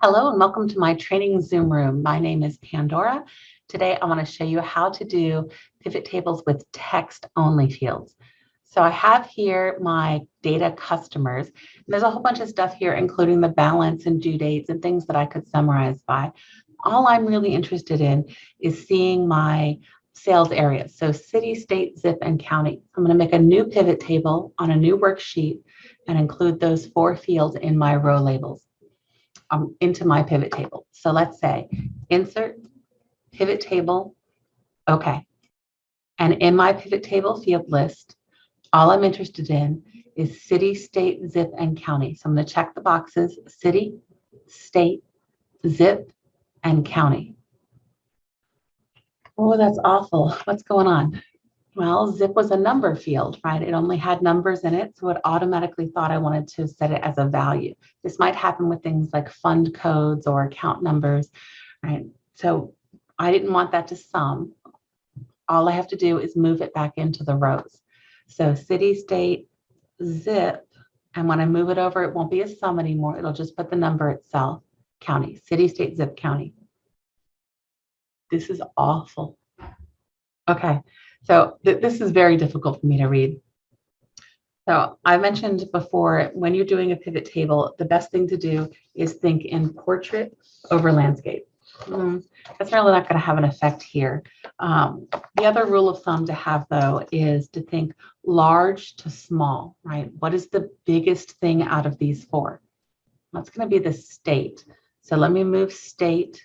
Hello and welcome to my training Zoom room. My name is Pandora. Today I want to show you how to do pivot tables with text-only fields. So I have here my data customers, and there's a whole bunch of stuff here, including the balance and due dates and things that I could summarize by. All I'm really interested in is seeing my sales areas. So city, state, zip, and county. I'm going to make a new pivot table on a new worksheet and include those 4 fields in my row labels. Into my pivot table. So let's say insert pivot table. Okay. And in my pivot table field list, all I'm interested in is city, state, zip, and county. So I'm going to check the boxes: city, state, zip, and county. Oh, that's awful. What's going on? Well, zip was a number field, right? It only had numbers in it, so it automatically thought I wanted to set it as a value. This might happen with things like fund codes or account numbers, right? So I didn't want that to sum. All I have to do is move it back into the rows. So city, state, zip, and when I move it over, it won't be a sum anymore. It'll just put the number itself. County, city, state, zip, county. This is awful. Okay. So this is very difficult for me to read. So I mentioned before, when you're doing a pivot table, the best thing to do is think in portrait over landscape. That's really not going to have an effect here. The other rule of thumb to have, though, is to think large to small, right? What is the biggest thing out of these 4? That's going to be the state. So let me move state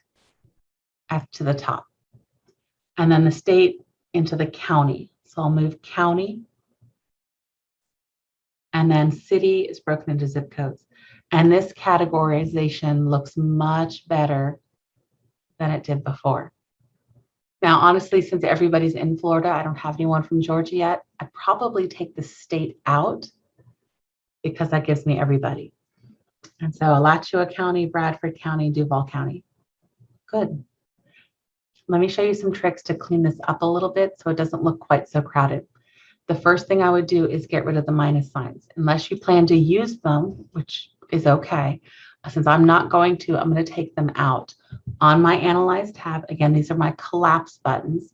up to the top. And then the state into the county. So I'll move county, and then city is broken into zip codes. And this categorization looks much better than it did before. Now, honestly, since everybody's in Florida, I don't have anyone from Georgia yet. I'd probably take the state out because that gives me everybody. And so Alachua County, Bradford County, Duval County. Good. Let me show you some tricks to clean this up a little bit so it doesn't look quite so crowded. The first thing I would do is get rid of the minus signs. Unless you plan to use them, which is okay. Since I'm not going to, I'm going to take them out. On my Analyze tab, again, these are my collapse buttons.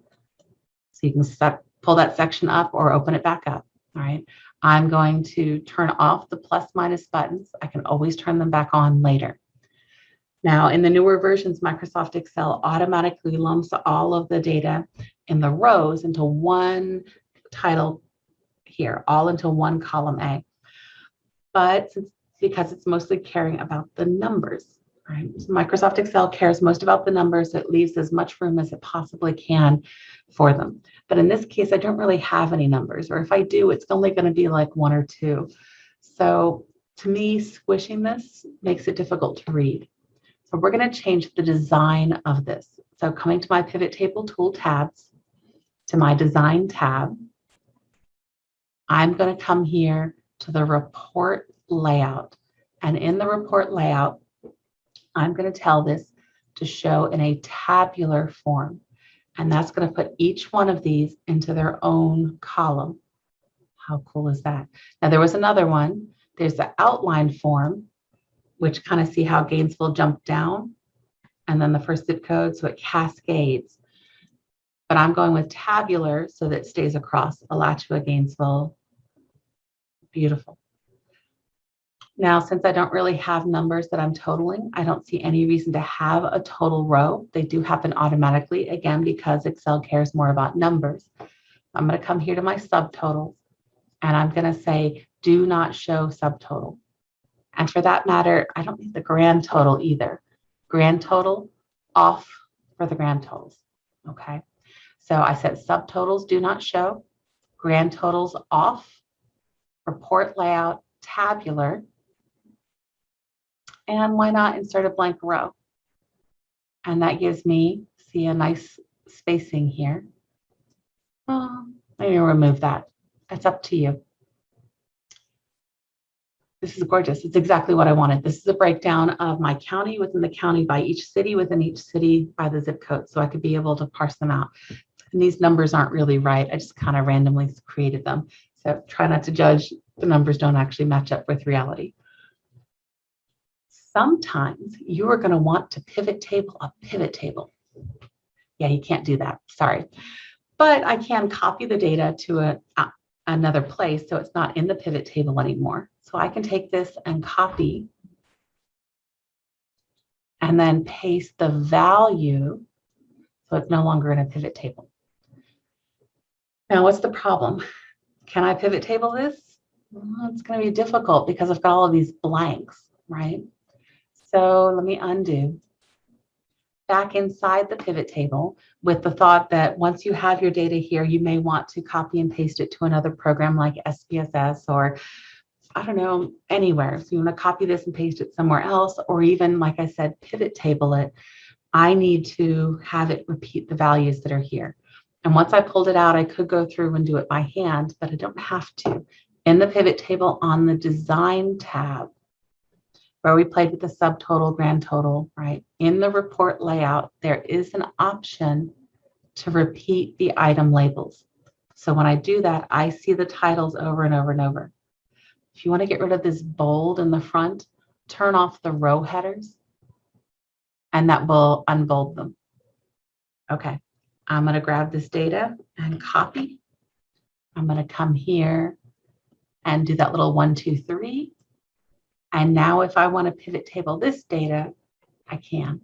So you can pull that section up or open it back up. All right. I'm going to turn off the plus minus buttons. I can always turn them back on later. Now, in the newer versions, Microsoft Excel automatically lumps all of the data in the rows into one title here, all into one column A. But because it's mostly caring about the numbers, right? So Microsoft Excel cares most about the numbers. It leaves as much room as it possibly can for them. But in this case, I don't really have any numbers, or if I do, it's only going to be like 1 or 2. So to me, squishing this makes it difficult to read. So we're going to change the design of this. So coming to my pivot table tool tabs, to my design tab, I'm going to come here to the report layout. And in the report layout, I'm going to tell this to show in a tabular form. And that's going to put each one of these into their own column. How cool is that? Now there was another one. There's the outline form, which kind of see how Gainesville jumped down, and then the first zip code, so it cascades. But I'm going with tabular so that it stays across Alachua, Gainesville. Beautiful. Now, since I don't really have numbers that I'm totaling, I don't see any reason to have a total row. They do happen automatically, again, because Excel cares more about numbers. I'm going to come here to my subtotals, and I'm going to say, do not show subtotal. And for that matter, I don't need the grand total either. Grand total off for the grand totals, okay? So I said subtotals do not show, grand totals off, report layout tabular, and why not insert a blank row? And that gives me, see, a nice spacing here. I'm going to remove that. It's up to you. This is gorgeous. It's exactly what I wanted. This is a breakdown of my county within the county by each city within each city by the zip code. So I could be able to parse them out. And these numbers aren't really right. I just kind of randomly created them. So try not to judge. The numbers don't actually match up with reality. Sometimes you are going to want to pivot table a pivot table. Yeah, you can't do that. Sorry. But I can copy the data to another place so it's not in the pivot table anymore. So I can take this and copy and then paste the value so it's no longer in a pivot table. Now, what's the problem? Can I pivot table this? Well, it's going to be difficult because I've got all of these blanks, right? So let me undo. Back inside the pivot table with the thought that once you have your data here, you may want to copy and paste it to another program like SPSS or I don't know, anywhere. So you want to copy this and paste it somewhere else, or even, like I said, pivot table it. I need to have it repeat the values that are here. And once I pulled it out, I could go through and do it by hand, but I don't have to. In the pivot table on the design tab, where we played with the subtotal, grand total, right? In the report layout, there is an option to repeat the item labels. So when I do that, I see the titles over and over and over. If you want to get rid of this bold in the front, turn off the row headers, and that will unbold them. Okay, I'm going to grab this data and copy. I'm going to come here and do that little 1, 2, 3. And now if I want to pivot table this data, I can.